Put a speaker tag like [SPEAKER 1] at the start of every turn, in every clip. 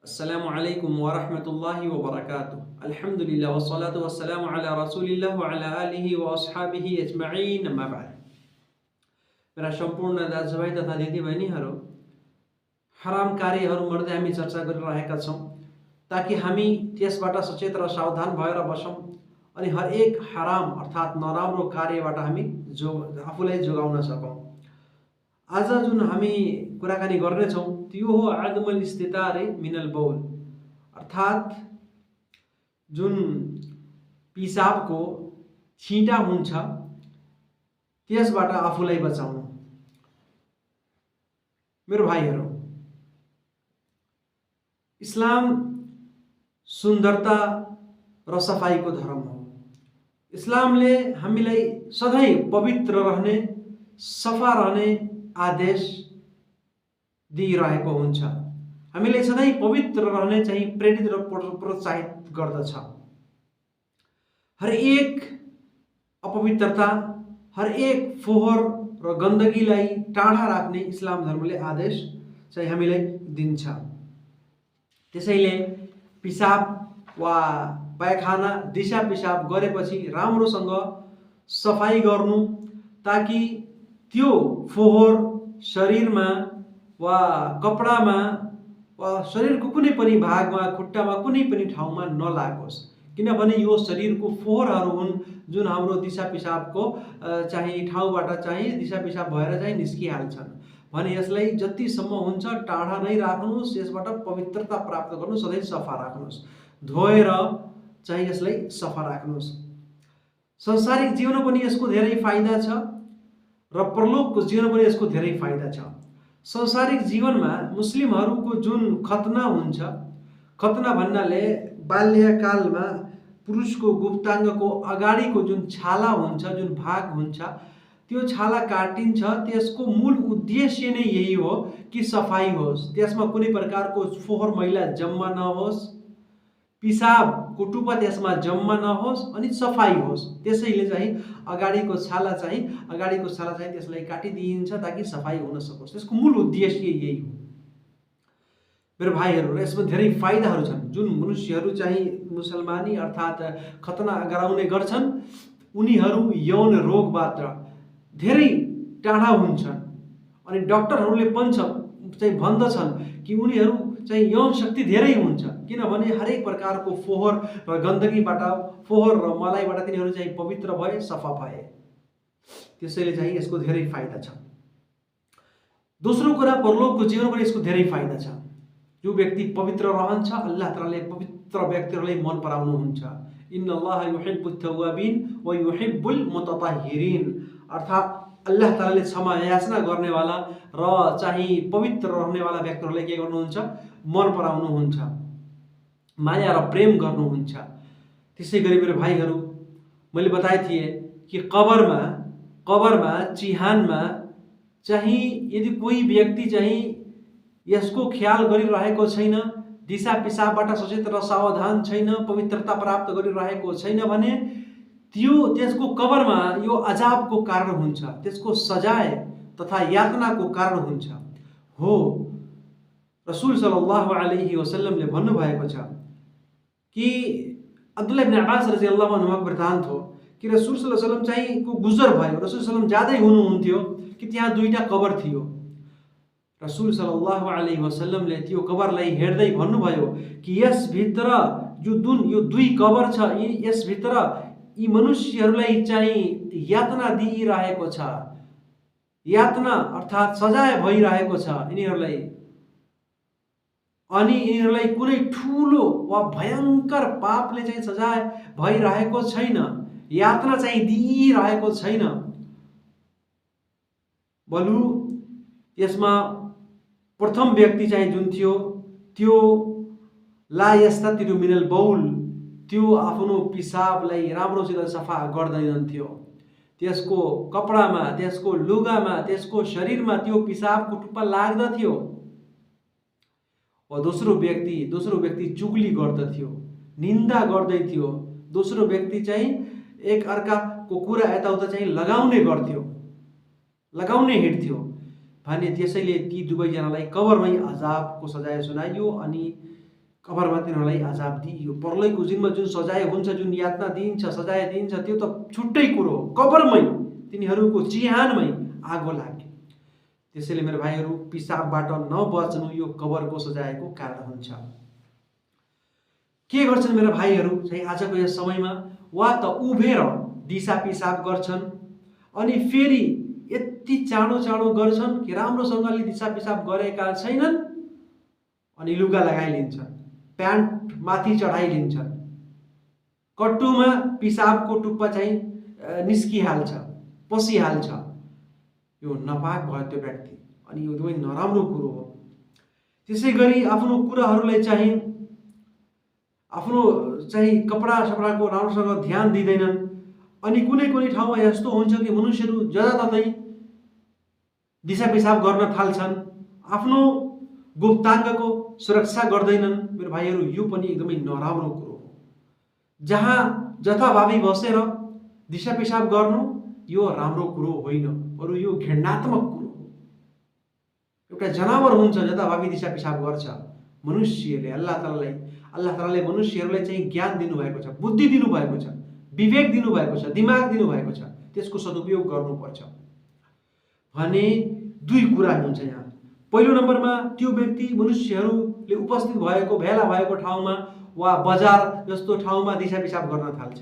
[SPEAKER 1] अस्सलामु अलैकुम व रहमतुल्लाहि व बरकातुहू। अल्हम्दुलिल्लाह वस्सलातु वस्सलामु अला रसूलिल्लाह व अला आलिहि व अस्हाबिहि अजमईन, अम्मा बाद। मेरा सम्पूर्ण दाजुभाइ तथा दिदीबहिनीहरू, हराम कार्यहरूमध्ये हामी चर्चा गरिरहेका छौँ ताकि हामी त्यसबाट सचेत र सावधान भएर बसौँ अनि हरेक हराम अर्थात् नराम्रो कार्यबाट हामी आफूलाई जोगाउन सकौँ। आज जुन हामी कुराकानी गर्नेछौँ त्यो हो आदमुल इस्तितारे मिनल बौल, अर्थात् जुन पिसाबको छिटा हुन्छ त्यसबाट आफूलाई बचाउनु। मेरो भाइहरू, इस्लाम सुन्दरता र सफाईको धर्म हो। इस्लामले हामीलाई सधैँ पवित्र रहने, सफा रहने आदेश दिइरहेको हुन्छ। हामीलाई सधैँ पवित्र रहने चाहिँ प्रेरित र प्रोत्साहित गर्दछ। हरेक अपवित्रता, हरेक फोहोर र गन्दगीलाई टाढा राख्ने इस्लाम धर्मले आदेश चाहिँ हामीलाई दिन्छ। त्यसैले पिसाब वा पायखाना, दिशा पिसाब गरेपछि राम्रोसँग सफाई गर्नु ताकि त्यो फोहोर शरीरमा वा कपडामा वा शरीरको कुनै पनि भागमा, खुट्टामा, कुनै पनि ठाउँमा नलागोस्। किनभने यो शरीरको फोहोरहरू हुन् जुन हाम्रो दिशा पिसाबको चाहिँ ठाउँबाट चाहिँ दिशा पिसाब भएर चाहिँ निस्किहाल्छन् भने यसलाई जतिसम्म हुन्छ टाढा नै राख्नुहोस्। यसबाट पवित्रता प्राप्त गर्नु, सधैँ सफा राख्नुहोस्, धोएर चाहिँ यसलाई सफा राख्नुहोस्। संसारिक जीवनमा पनि यसको धेरै फाइदा छ र परलोकको जीवनमा पनि यसको धेरै फाइदा छ। संसारिक जीवनमा मुस्लिमहरूको जुन खतना हुन्छ, खतना भन्नाले बाल्यकालमा पुरुषको गुप्ताङ्गको अगाडिको जुन छाला हुन्छ, जुन भाग हुन्छ, त्यो छाला काटिन्छ। त्यसको मूल उद्देश्य नै यही हो कि सफाई होस्, त्यसमा कुनै प्रकारको फोहोर मैला जम्मा नहोस्, पिसाबको टुप्पा त्यसमा जम्मा नहोस् अनि सफाई होस्। त्यसैले चाहिँ अगाडिको छाला चाहिँ त्यसलाई काटिदिइन्छ ताकि सफाई हुन सकोस्। त्यसको मूल उद्देश्य यही हो। मेरो भाइहरू, यसमा धेरै फाइदाहरू छन्। जुन मनुष्यहरू चाहिँ मुसलमानी अर्थात् खतना गराउने गर्छन् उनीहरू यौन रोगबाट धेरै टाढा हुन्छन् अनि डाक्टरहरूले भन्दछन् कि उनीहरू चाहिँ यौन शक्ति धेरै हुन्छ। किनभने हरेक प्रकारको फोहोर र गन्दगीबाट, फोहोर र मलाइबाट तिनीहरू चाहिँ पवित्र भए, सफा भए। त्यसैले चाहिँ यसको धेरै फाइदा छ। दोस्रो कुरा, परलोकको जीवनमा पनि यसको धेरै फाइदा छ। जो व्यक्ति पवित्र रहन्छ अल्लाह तालाले पवित्र व्यक्तिहरूलाई मन पराउनुहुन्छ। इन्नल्लाह युहिब्बुत तव्वाबिन व युहिब्बुल मुतताहिरिन, अर्थात् अल्लाह तालाले क्षमा याचना गर्नेवाला र चाहिँ पवित्र रहनेवाला व्यक्तिहरूलाई के गर्नुहुन्छ? मन पराउनुहुन्छ, माया र प्रेम गर्नुहुन्छ। त्यसै गरी मेरो भाइहरू, मैले बताए थिएँ कि कबरमा चिहानमा चाहिँ यदि कोही व्यक्ति चाहिँ यसको ख्याल गरिरहेको छैन, दिशा पिसाबबाट सचेत र सावधान छैन, पवित्रता प्राप्त गरिरहेको छैन भने त्यसको कबरमा यो अजाबको कारण हुन्छ, त्यसको सजाय तथा यातनाको कारण हुन्छ। हो, रसूल सल्लल्लाहु अलैहि वसल्लमले भन्नुभएको छ कि अब्दुल्लाह इब्न अब्बास रज़ियल्लाहु अन्हुको वृत्तान्त हो कि रसूल सल्लल्लाहु अलैहि वसल्लम चाहिँ को गुजर भयो। रसूल सल्लल्लाहु अलैहि वसल्लम जाँदै हुनुहुन्थ्यो कि त्यहाँ दुईटा कबर थियो। रसूल सल्लल्लाहु अलैहि वसल्लमले त्यो कबरलाई हेर्दै भन्नुभयो कि यसभित्र यो दुई कबर छ, यसभित्र यी मनुष्यहरूलाई चाहिँ यातना दिइरहेको छ, यातना अर्थात् सजाय भइरहेको छ यिनीहरूलाई, अनि यिनीहरूलाई कुनै ठुलो वा भयङ्कर पापले चाहिँ सजाय भइरहेको छैन, यातना चाहिँ दिइरहेको छैन। बलु यसमा प्रथम व्यक्ति चाहिँ जुन थियो त्यो ला यस्ततिरु मिनल बौल, त्यो आफ्नो पिसाबलाई राम्रोसित सफा गर्दैनथ्यो। त्यसको कपडामा, त्यसको लुगामा, त्यसको शरीरमा त्यो पिसाबको टुप्पा लाग्दथ्यो। व दोस्रो व्यक्ति चुगली गर्दथ्यो, निन्दा गर्दै थियो। दोस्रो व्यक्ति चाहिँ एक अर्काको कुरा यताउता चाहिँ लगाउने हिँड्थ्यो भने त्यसैले ती दुवैजनालाई कबरमै अजाबको सजाय सुनाइयो अनि कबरमा तिनीहरूलाई अजाब दिइयो। परलयको जिनमा जुन सजाय हुन्छ, जुन यातना दिइन्छ, सजाय दिइन्छ, त्यो त छुट्टै कुरो हो। कबरमै तिनीहरूको चिहानमै आगो लाग्यो। त्यसैले मेरो भाइहरू, पिसाबबाट नबच्नु यो कबरको सजायको कारण हुन्छ। के गर्छन् मेरो भाइहरू चाहिँ आजको यस समयमा? वा त उभिएर दिसा पिसाब गर्छन्, अनि फेरि यति चाँडो चाँडो गर्छन् कि राम्रोसँगले दिसा पिसाब गरेका छैनन्, अनि लुगा लगाइलिन्छन्, प्यान्ट माथि चढाइलिन्छन्, कट्टुमा पिसाबको टुप्पा चाहिँ निस्किहाल्छ, पसिहाल्छ। यो नपाक भयो त्यो व्यक्ति, अनि यो एकदमै नराम्रो कुरो हो। त्यसै गरी आफ्नो कुराहरूलाई चाहिँ आफ्नो कपडा सपडाको राम्रोसँग ध्यान दिँदैनन्, अनि कुनै कुनै ठाउँमा यस्तो हुन्छ कि मनुष्यहरू जताततै दिसा पिसाब गर्न थाल्छन्, आफ्नो गुप्ताङ्गको सुरक्षा गर्दैनन्। मेरो भाइहरू, यो पनि एकदमै नराम्रो कुरो हो। जहाँ जथाभावी बसेर दिसा पिसाब गर्नु यो राम्रो कुरो होइन, बरु यो घृणात्मक कुरो हो। एउटा जनावर हुन्छ जथाभावी दिसा पिसाब गर्छ। मनुष्यले अल्लाह तालाले मनुष्यहरूलाई चाहिँ ज्ञान दिनुभएको छ, बुद्धि दिनुभएको छ, विवेक दिनुभएको छ, दिमाग दिनुभएको छ, त्यसको सदुपयोग गर्नुपर्छ भने दुई कुरा हुन्छ यहाँ। पहिलो नम्बरमा त्यो व्यक्ति मनुष्यहरूले उपस्थित भएको भेला भएको ठाउँमा वा बजार जस्तो ठाउँमा दिसा पिसाब गर्न थाल्छ,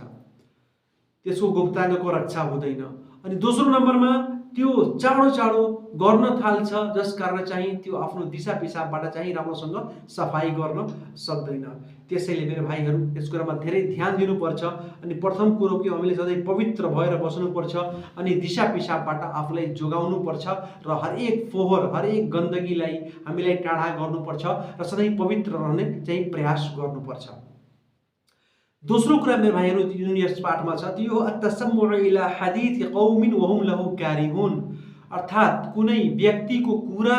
[SPEAKER 1] त्यसको गुप्ताङ्गको रक्षा हुँदैन। अनि दोस्रो नम्बरमा त्यो चाँडो चाँडो गर्न थाल्छ, जस कारण चाहिँ त्यो आफ्नो दिसा पिसाबबाट चाहिँ राम्रोसँग सफाई गर्न सक्दैन। त्यसैले मेरो भाइहरू, यस कुरामा धेरै ध्यान दिनुपर्छ। अनि प्रथम कुरो कि हामीले सधैँ पवित्र भएर बस्नुपर्छ, अनि दिसा पिसाबबाट आफूलाई जोगाउनुपर्छ, र हरेक फोहोर हरेक गन्दगीलाई हामीलाई टाढा गर्नुपर्छ, र सधैँ पवित्र रहने चाहिँ प्रयास गर्नुपर्छ। दोस्रो कुरा मेरो भाइहरू जुन यस पाठमा छ त्यो हो अतसम्मुउ इला हदीथ कौमिन वहुम लहु कारिहुन, अर्थात् कुनै व्यक्तिको कुरा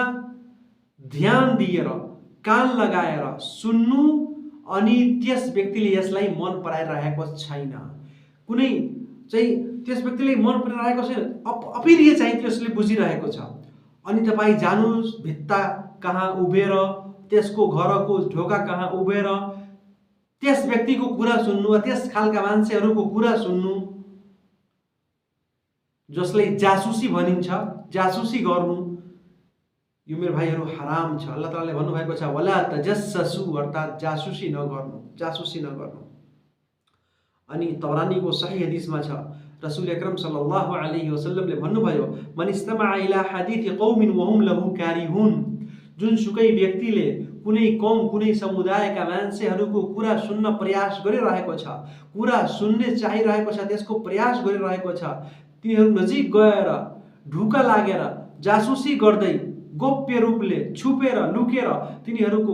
[SPEAKER 1] ध्यान दिएर कान लगाएर सुन्नु, अनि त्यस व्यक्तिले यसलाई मन पराइरहेको छैन, कुनै चाहिँ त्यस व्यक्तिले मन पराइरहेको छैन, अप्रिय चाहिँ त्यसले बुझिरहेको छ, अनि तपाईँ जानुस् भित्ता कहाँ उभिएर, त्यसको घरको ढोका कहाँ उभिएर त्यस व्यक्तिको कुरा सुन्नु, वा त्यस खालका मान्छेहरूको कुरा सुन्नु जसलाई जासुसी भनिन्छ, जासुसी गर्नु, यो मेरो भाइहरू हराम छ। अल्लाह तालाले भन्नुभएको छ वला तजस्ससु, अर्थात् जासुसी नगर्नु, जासुसी नगर्नु। अनि तबरानीको सही हदिसमा छ रसूल अकरम सल्लल्लाहु अलैहि वसल्लमले भन्नुभयो मन इस्तमाअ इला हदीथ कौमिन वहुम लहु कारिहुन, जुनसुकै व्यक्तिले कुनै कौम कुनै समुदायका मान्छेहरूको कुरा सुन्न प्रयास गरिरहेको छ, कुरा सुन्ने चाहिरहेको छ, त्यसको प्रयास गरिरहेको छ, तिनीहरू नजिक गएर ढुका लागेर जासुसी गर्दै गोप्य रूपले छुपेर लुकेर तिनीहरूको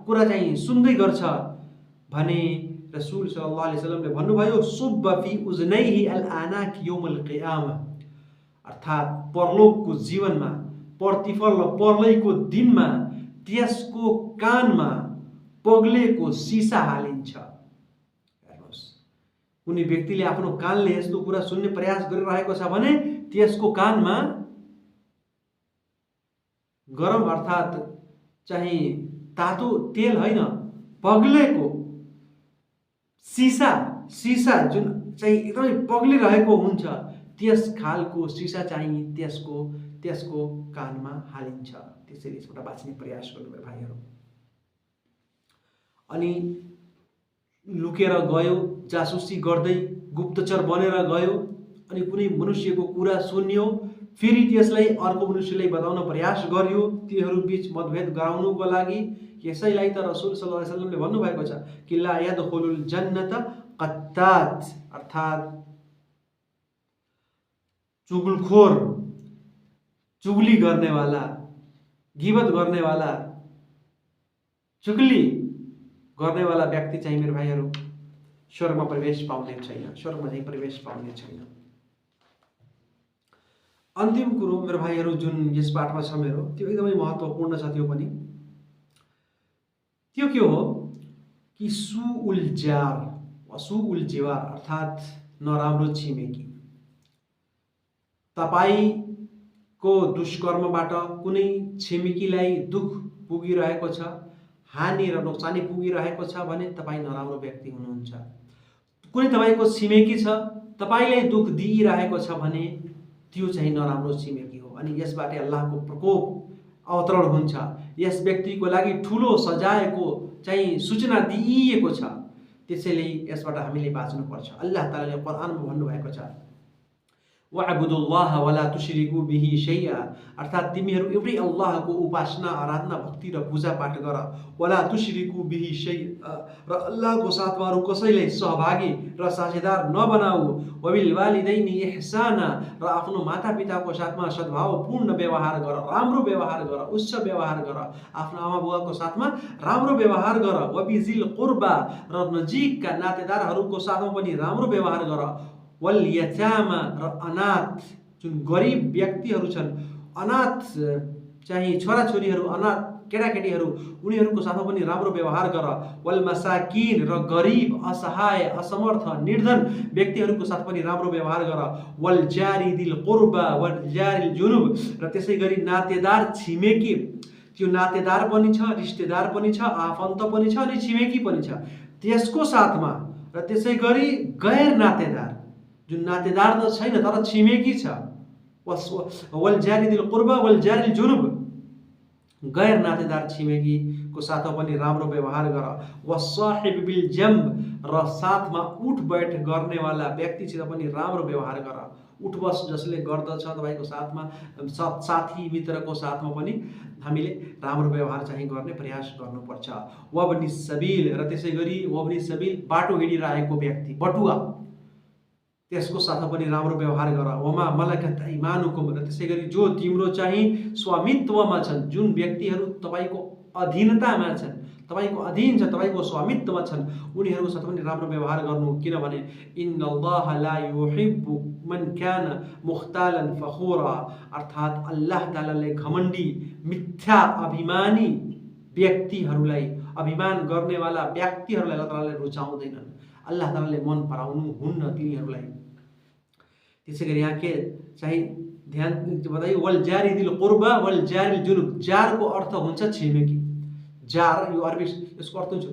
[SPEAKER 1] कुरा चाहिँ सुन्दै गर्छ भने रसूल सल्लल्लाहु अलैहि वसल्लमले भन्नुभयो सुब्ब फी उज़नैहि अल-आनाक यौमल क़ियामा, अर्थात् परलोकको जीवनमा प्रतिफल र परलयको दिनमा त्यसको कानमा पग्लेको सिसा हालिन्छ। हेर्नुहोस्, कुनै व्यक्तिले आफ्नो कानले यस्तो कुरा सुन्ने प्रयास गरिरहेको छ भने त्यसको कानमा गरम अर्थात् चाहिँ तातो तेल होइन, पग्लेको सिसा जुन चाहिँ एकदमै पग्लिरहेको हुन्छ, त्यस खालको सिसा चाहिँ त्यसको कानमा हालिन्छ। त्यसैले यसबाट बाँच्ने प्रयास गर्नु मेरो भाइहरू। अनि लुकेर गयो, जासुसी गर्दै गुप्तचर बनेर गयो, अनि कुनै मनुष्यको कुरा सुन्यो, फेरि त्यसलाई अर्को मनुष्यलाई बताउन प्रयास गर्यो, तीहरू बीच मतभेद गराउनुको लागि। यसैलाई त रसूल सल्लल्लाहु अलैहि वसल्लमले भन्नुभएको छ कि ला यदखुलुल जन्नत कत्तात, अर्थात् चुगलखोर, चुगली गर्नेवाला, गिबत गर्नेवाला, चुगली गर्नेवाला व्यक्ति चाहिँ मेरो भाइहरू स्वर्गमा प्रवेश पाउने छैन, स्वर्गमा चाहिँ प्रवेश पाउने छैन। अन्तिम कुरो मेरो भाइहरू जुन यस पाठमा छ मेरो, त्यो एकदमै महत्त्वपूर्ण छ। त्यो पनि त्यो के हो कि सुउल जार वा सुउल जिवार, अर्थात् नराम्रो छिमेकी। तपाईको दुष्कर्मबाट कुनै छिमेकीलाई दुख पुगिरहेको छ, हानि र नोक्सानी पुगिरहेको छ भने तपाईँ नराम्रो व्यक्ति हुनुहुन्छ। कुनै तपाईँको छिमेकी छ, तपाईँले दुःख दिइरहेको छ भने त्यो चाहिँ नराम्रो छिमेकी हो अनि यसबाट अल्लाहको प्रकोप अवतरण हुन्छ। यस व्यक्तिको लागि ठुलो सजायको चाहिँ सूचना दिइएको छ। त्यसैले यसबाट हामीले बाँच्नुपर्छ। अल्लाह तालाले कुरानमा भन्नुभएको छ, वअबुदुल्लाह वला तुश्रिकू बिही शैआ, अर्थात् तिमीहरू एउटै अल्लाहको उपासना, आराधना, भक्ति र पूजा पाठ गर। वला तुश्रिकू बिही शैआ, र अल्लाहको साथमा अरू कसैलाई सहभागी र साझेदार नबनाऊ। वबिल वालिदैनि इहसाना, र आफ्नो मातापिताको साथमा सद्भावपूर्ण व्यवहार गर, राम्रो व्यवहार गर, उच्च व्यवहार गर। आफ्नो आमा बुवाको साथमा राम्रो व्यवहार गर। वबिजिल कुर्बा, र नजिकका नातेदारहरूको साथमा पनि राम्रो व्यवहार गर। वल यतामा, र अनाथ जुन गरिब व्यक्तिहरू छन्, अनाथ चाहिँ छोराछोरीहरू, अनाथ केटाकेटीहरू, उनीहरूको साथमा पनि राम्रो व्यवहार गर। वल मसाकिन, र गरिब, असहाय, असमर्थ, निर्धन व्यक्तिहरूको साथ पनि राम्रो व्यवहार गर। वल जारी दिल कुर्बा वल जारी जुनुब, र त्यसै गरी नातेदार छिमेकी, त्यो नातेदार पनि छ, रिश्तेदार पनि छ, आफन्त पनि छ अनि छिमेकी पनि छ, त्यसको साथमा, र त्यसै गरी गैर नातेदार, जुन नातेदार त छैन तर छिमेकी छ, वल जारी दिल कुर्बा वल जारी जुनुब, गैर नातेदार छिमेकीको साथमा पनि राम्रो व्यवहार गर। वसाहिब बिल जम्ब, र साथमा उठ बैठ गर्नेवाला व्यक्तिसित पनि राम्रो व्यवहार गर। उठ बस जसले गर्दछ तपाईँको साथमा, साथी मित्रको साथमा पनि हामीले राम्रो व्यवहार चाहिँ गर्ने प्रयास गर्नुपर्छ। वबनी सबिल, र त्यसै गरी वबनी सबिल, बाटो हिँडिरहेको व्यक्ति, बटुवा, त्यसको साथमा पनि राम्रो व्यवहार गर। वमा मलकत ऐमानुकुम, र त्यसै गरी जो तिम्रो चाहिँ स्वामित्वमा छन्, जुन व्यक्तिहरू तपाईँको अधीनतामा छन्, तपाईँको अधीन छ, तपाईँको स्वामित्वमा छन्, उनीहरूको साथ पनि राम्रो व्यवहार गर्नु। किनभने इन्नल्लाह ला युहिब्बु मन कान मुख्तालन फखुरा, अर्थात् अल्लाह तालाले घमण्डी, मिथ्या अभिमानी व्यक्तिहरूलाई, अभिमान गर्नेवाला व्यक्तिहरूलाई अल्लाह तालाले रुचाउँदैनन्। अल्लाह तालाले मन पराउनु हुन्न तिनीहरूलाई। त्यसै गरी यहाँ के चाहिँ ध्यान बताइयो, वल जारी दिल कुर्बा वल जारी जुनुब, जारको अर्थ हुन्छ छिमेकी। जार यो अरबी यसको अर्थ हुन्छ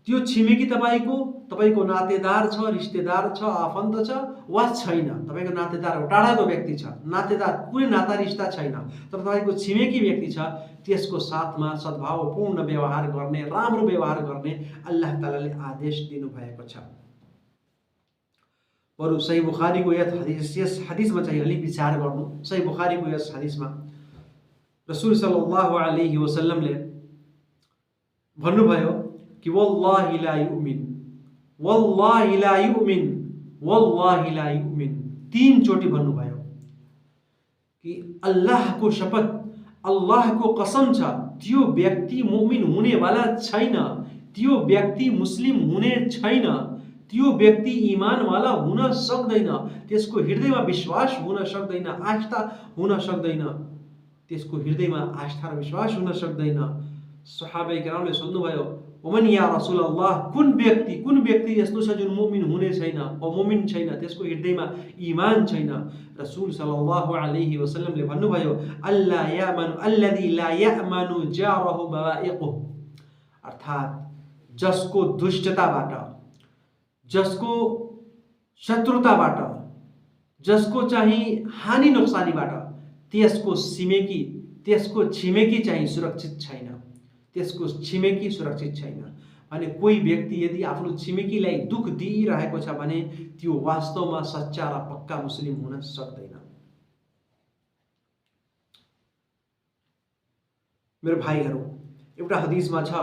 [SPEAKER 1] त्यो छिमेकी तपाईँको नातेदार छ, रिश्तेदार छ, आफन्त छ वा छैन, तपाईँको नातेदार हो, टाढाको व्यक्ति छ, नातेदार कुनै नाता रिश्ता छैन, तर तपाईँको छिमेकी व्यक्ति छ, त्यसको साथमा सद्भावपूर्ण व्यवहार गर्ने, राम्रो व्यवहार गर्ने अल्लाह तालाले आदेश दिनुभएको छ। बरु सही बुखारीको यस हदिसमा चाहिँ अलि विचार गर्नु। सही बुखारीको यस हदिसमा रसूल सल्लल्लाहु अलैहि वसल्लमले भन्नुभयो कि वल्लाहि ला युमिन, वल्लाहि ला युमिन, वल्लाहि ला युमिन, 3 चोटि भन्नुभयो कि अल्लाहको शपथ, अल्लाहको कसम छ, त्यो व्यक्ति मुमिन हुनेवाला छैन, त्यो व्यक्ति मुस्लिम हुने छैन, त्यो व्यक्ति ईमानवाला हुन सक्दैन, त्यसको हृदयमा विश्वास हुन सक्दैन, आस्था हुन सक्दैन, त्यसको हृदयमा आस्था र विश्वास हुन सक्दैन। सहाबाए करामले सोध्नुभयो, वमन या रसूल अल्लाह, कुन व्यक्ति यस्तो छ जुन मुमिन हुने छैन वा मुमिन छैन, त्यसको हृदयमा ईमान छैन। रसूल सल्लल्लाहु अलैहि वसल्लमले भन्नुभयो, अल्ला यामनु अल्लजी ला यामनु जारहु बवाइकुह, अर्थात् जसको दुष्टताबाट, जसको शत्रुताबाट, जसको चाहिँ हानि नोक्सानीबाट त्यसको छिमेकी चाहिँ सुरक्षित छैन, त्यसको छिमेकी सुरक्षित छैन। अनि कोही व्यक्ति यदि आफ्नो छिमेकीलाई दुःख दिइरहेको छ भने त्यो वास्तवमा सच्चा र पक्का मुस्लिम हुन सक्दैन। मेरो भाइहरू, एउटा हदिसमा छ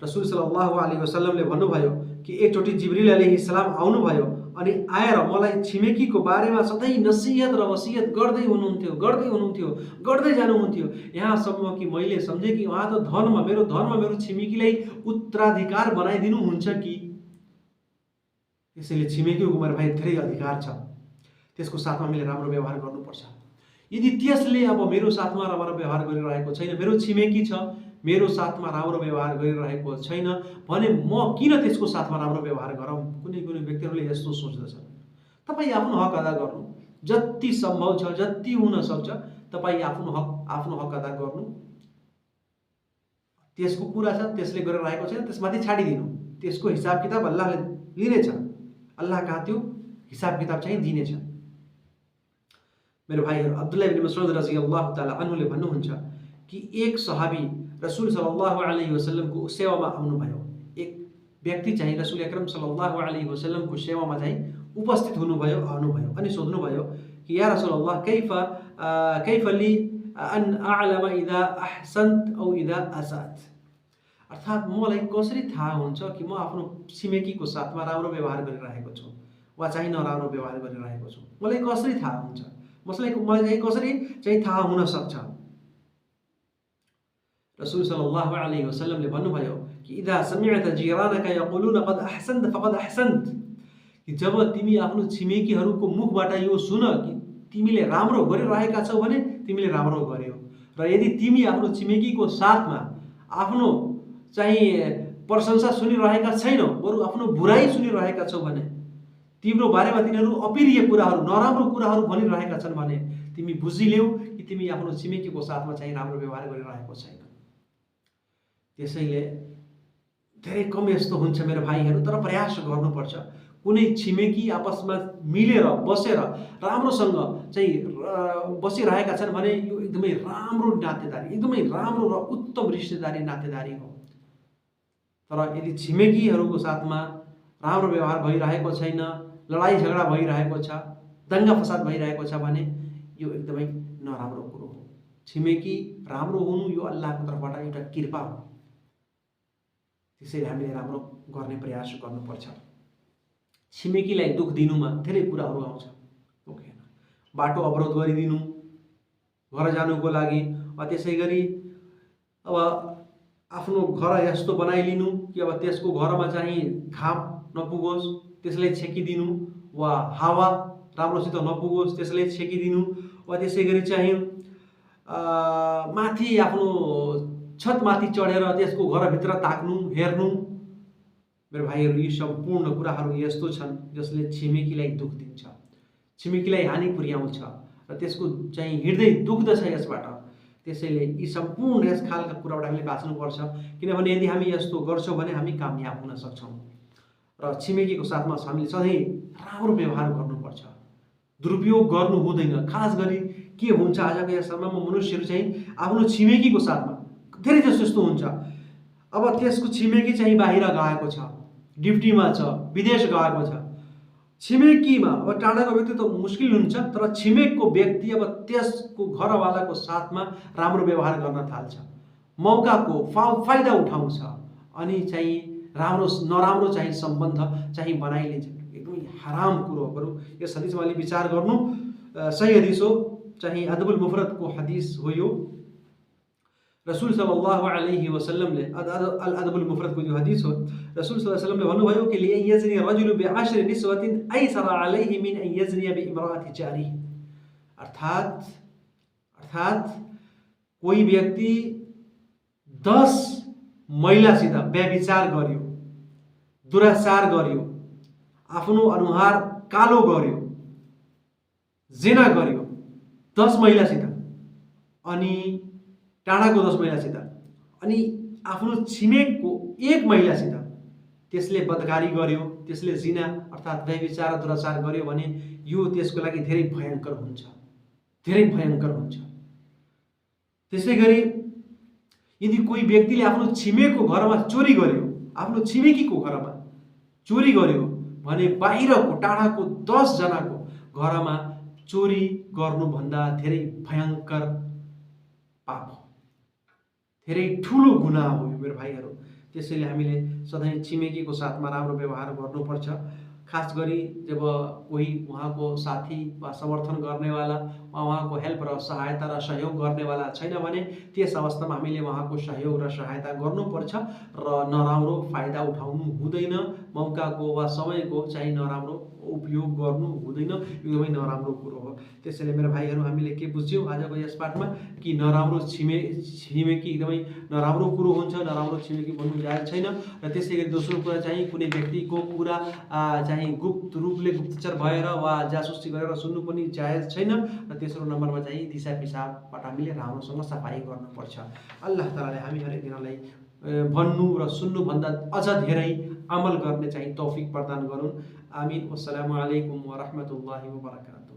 [SPEAKER 1] रसूल सल्लल्लाहु अलैहि वसल्लमले भन्नुभयो कि एकचोटि जिब्रील अलैहिस्सलाम आउनुभयो अनि आएर मलाई छिमेकीको बारेमा सधैँ नसिहत र वसियत गर्दै जानुहुन्थ्यो। यहाँसम्म कि मैले सम्झेँ कि उहाँ त मेरो छिमेकीलाई उत्तराधिकार बनाइदिनुहुन्छ कि। त्यसैले छिमेकीको मेरो भाइ धेरै अधिकार छ, त्यसको साथमा मैले राम्रो व्यवहार गर्नुपर्छ। यदि त्यसले अब मेरो साथमा राम्रो व्यवहार गरिरहेको छैन, मेरो छिमेकी छ, मेरो साथमा राम्रो व्यवहार गरिरहेको छैन भने म किन त्यसको साथमा राम्रो व्यवहार गरौँ? कुनै व्यक्तिहरूले यस्तो सोच्दछन्। तपाईँ आफ्नो हक अदा गर्नु, जति सम्भव छ, जति हुन सक्छ तपाईँ आफ्नो हक अदा गर्नु। त्यसको कुरा छ, त्यसले गरिरहेको छैन, त्यसमाथि छाडिदिनु। त्यसको हिसाब किताब अल्लाहले लिनेछ, अल्लाह कहाँ त्यो हिसाब किताब चाहिँ दिनेछ। मेरो भाइहरू, अब्दुल्लाह इब्न मस्ऊद रज़ियल्लाहु ताला अन्हुले भन्नुहुन्छ कि एक सहाबी रसूल सल्लल्लाहु अलैहि वसल्लमको सेवामा आउनुभयो। एक व्यक्ति चाहिँ रसूल अकरम सल्लल्लाहु अलैहि वसल्लमको सेवामा चाहिँ उपस्थित हुनुभयो, आउनुभयो अनि सोध्नुभयो कि या रसूलल्लाह कैफ ली अन अअलम इदा अहसन्त औ इदा असात। अर्थात् मलाई कसरी थाहा हुन्छ कि म आफ्नो छिमेकीको साथमा राम्रो व्यवहार गरिरहेको छु वा चाहिँ नराम्रो व्यवहार गरिरहेको छु, मलाई कसरी थाहा हुन्छ, मलाई चाहिँ कसरी चाहिँ थाहा हुन सक्छ। रसूल सल्लल्लाहु अलैहि वसल्लमले भन्नुभयो कि इदा समिअत जिरानका यकुलुन कद अहसन्त फकद अहसन्त, कि जब तिमी आफ्नो छिमेकीहरूको मुखबाट यो सुन कि तिमीले राम्रो गरिरहेका छौ भने तिमीले राम्रो गर्यौ, र यदि तिमी आफ्नो छिमेकीको साथमा आफ्नो चाहिँ प्रशंसा सुनिरहेका छैनौ, बरु आफ्नो बुराई सुनिरहेका छौ भने, तिम्रो बारेमा तिनीहरू अप्रिय कुराहरू, नराम्रो कुराहरू भनिरहेका छन् भने तिमी बुझिलेऊ कि तिमी आफ्नो छिमेकीको साथमा चाहिँ राम्रो व्यवहार गरिरहेको छैन। त्यसैले धेरै कम यस्तो हुन्छ मेरो भाइहरू, तर प्रयास गर्नुपर्छ। कुनै छिमेकी आपसमा मिलेर बसेर राम्रोसँग चाहिँ बसिरहेका छन् भने यो एकदमै राम्रो नातेदारी, एकदमै राम्रो र उत्तम रिश्तेदारी नातेदारी हो। तर यदि छिमेकीहरूको साथमा राम्रो व्यवहार भइरहेको छैन, लडाई झगडा भइरहेको छ, दङ्गा फसाद भइरहेको छ भने यो एकदमै नराम्रो कुरो हो। छिमेकी राम्रो हुनु यो अल्लाहको तर्फबाट एउटा कृपा हो। त्यसैले हामीले राम्रो गर्ने प्रयास गर्नुपर्छ। छिमेकीलाई दुख दिनुमा धेरै कुराहरू आउँछ, बाटो अवरोध गरिदिनु घर जानुको लागि, वा त्यसै गरी अब आफ्नो घर यस्तो बनाइलिनु कि अब त्यसको घरमा चाहिँ घाम नपुगोस् त्यसलाई छेकिदिनु, वा हावा राम्रोसित नपुगोस् त्यसलाई छेकिदिनु, वा त्यसै गरी चाहिँ माथि आफ्नो छतमाथि चढेर त्यसको घरभित्र ताक्नु हेर्नु। मेरो भाइहरू, यी सम्पूर्ण कुराहरू यस्तो छन् जसले छिमेकीलाई दुख दिन्छ, छिमेकीलाई हानि पुर्याउँछ र त्यसको चाहिँ हृदय दुख्दछ यसबाट। त्यसैले यी सम्पूर्ण यस खालका कुराबाट हामीले बाँच्नुपर्छ, किनभने यदि हामी यस्तो गर्छौँ भने हामी कामयाब हुन सक्छौँ। र छिमेकीको साथमा हामीले सधैँ राम्रो व्यवहार गर्नुपर्छ, दुरुपयोग गर्नु हुँदैन। खास गरी के हुन्छ आजको यस समयमा मनुष्यहरू चाहिँ आफ्नो छिमेकीको साथमा धेरै जस्तो यस्तो हुन्छ, अब त्यसको छिमेकी चाहिँ बाहिर गएको छ, ड्युटीमा छ, विदेश गएको छ, छिमेकीमा अब टाढाको व्यक्ति त मुस्किल हुन्छ, तर छिमेकको व्यक्ति अब त्यसको घरवालाको साथमा राम्रो व्यवहार गर्न थाल्छ, मौकाको फाइदा उठाउँछ अनि चाहिँ राम्रो नराम्रो चाहिँ सम्बन्ध चाहिँ बनाइलिन्छ। एकदमै हराम कुरो हो। बरु यस हदिसमा अलि विचार गर्नु, सही हदिस हो, चाहिँ अदबुल मुफरदको हदिस हो यो। रसूल सल्लल्लाहु अलैहि वसल्लमले अल अदबुल मुफरदको जो हदिस हो, रसूल सल्लल्लाहु अलैहि वसल्लमले भन्नुभयो कि लिअन यजनी रजुलु बिअश्रि निस्वतिन ऐसर अलैहि मिन अन यजनी बिइमराअति जारी। अर्थात कोही व्यक्ति 10 महिलासित व्यभिचार गर्यो, दुराचार गर्यो, आफ्नो अनुहार कालो गर्यो, जिना गर्यो 10 महिलासित, अनि टाढाको 10 महिलासित, अनि आफ्नो छिमेकको 1 महिलासित त्यसले बदकारी गर्यो, त्यसले जिना अर्थात् व्यभिचार दुराचार गर्यो भने यो त्यसको लागि धेरै भयङ्कर हुन्छ, धेरै भयङ्कर हुन्छ। त्यसै गरी यदि कोही व्यक्तिले आफ्नो छिमेकको घरमा चोरी गर्यो, आफ्नो छिमेकीको घरमा चोरी गर्यो भने बाहिरको टाढाको 10 जनाको घरमा चोरी गर्नुभन्दा धेरै भयङ्कर पाप हो, धेरै ठुलो गुनाह हो यो मेरो भाइहरू। त्यसैले हामीले सधैँ छिमेकीको साथमा राम्रो व्यवहार गर्नुपर्छ। खास गरी जब कोही उहाँको साथी वा समर्थन गर्नेवाला वा उहाँको हेल्प र सहायता र सहयोग गर्नेवाला छैन भने त्यस अवस्थामा हामीले उहाँको सहयोग र सहायता गर्नुपर्छ र नराम्रो फाइदा उठाउनु हुँदैन, मौकाको वा समयको चाहिँ नराम्रो उपयोग गर्नु हुँदैन, एकदमै नराम्रो कुरो हो। त्यसैले मेरो भाइहरू, हामीले के बुझ्यौँ आजको यस पाठमा कि नराम्रो छिमेकी एकदमै नराम्रो कुरो हुन्छ, नराम्रो छिमेकी भन्नु जायज छैन। र त्यसै गरी दोस्रो कुरा चाहिँ कुनै व्यक्तिको कुरा चाहिँ गुप्त रूपले गुप्तचर भएर वा जासुसी गरेर सुन्नु पनि जायज छैन। र तेस्रो नम्बरमा चाहिँ दिशा पिसाबबाट हामीले राम्रोसँग सफाई गर्नुपर्छ। अल्लाह तालाले हामी हरेक दिनलाई भन्नु र सुन्नुभन्दा अझ धेरै अमल गर्ने चाहिँ तौफिक प्रदान गरून्। आमिन। वस्सलामु अलैकुम वरहमतुल्लाहि वबरकातुहू।